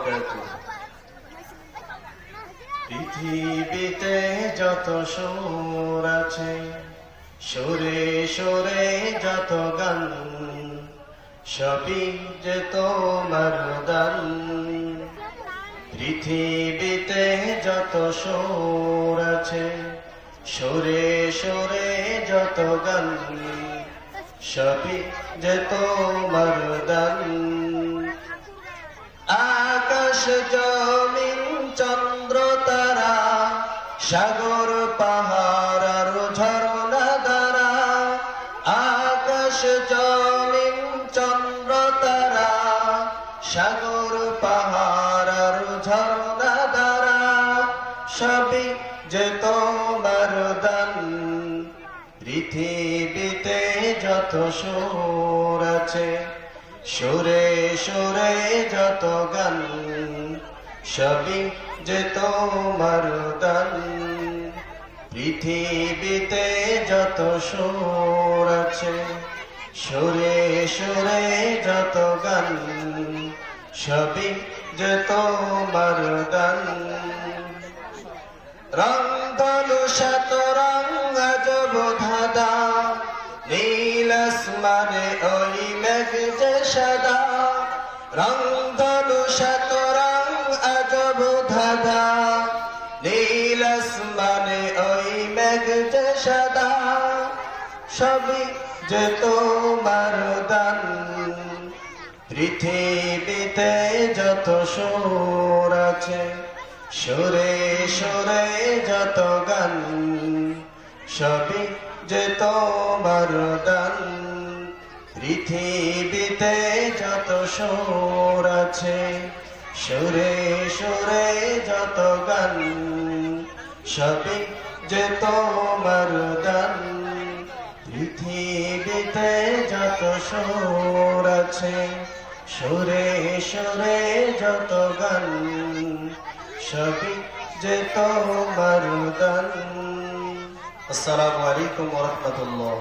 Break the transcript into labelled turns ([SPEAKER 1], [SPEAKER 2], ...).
[SPEAKER 1] বারাকাতুহু। পৃথিবীতে যত সুর আছে, সুরে সুরে যত গান, সবই যে তোমার দান। পৃথিবীতে যত সুর আছে, সুরে সুরে যত গান, সবই যে তোমার দান। আকাশ জমিন চন্দ্র তারা, সাগর পাহাড় আর ঝরনা দ্বারা। আকাশ জমিন চন্দ্র তারা, সাগর পাহাড় আর ঝরনা দ্বারা, সবই যে তোমার দান। পৃথিবীতে যত সুর আছে, সুরে সুরে যত গান, সবই যে তোমার দান। পৃথিবীতে যত সুর আছে, সুরে সুরে যত গান, সবই যে তোমার দান। রং ধনু শত রং আজব ধাঁধা, নীল আসমানে ওই মেঘ যে সাদা। রং ধনু শত রং আজব ধাঁধা, নীল আসমানে ওই মেঘ যে সাদা, সবই যে তোমার দান। পৃথিবীতে যত সুর আছে, সুরে সুরে যত গান, সবই যে তোমার দান। পৃথিবীতে যত সুর আছে, সুরে সুরে যত গান, সবই যে তোমার দান। পৃথিবীতে যত সুর আছে, সুরে সুরে যত গান, সবই যে তোমার দান। আসসালামু আলাইকুম ওয়া রাহমাতুল্লাহ।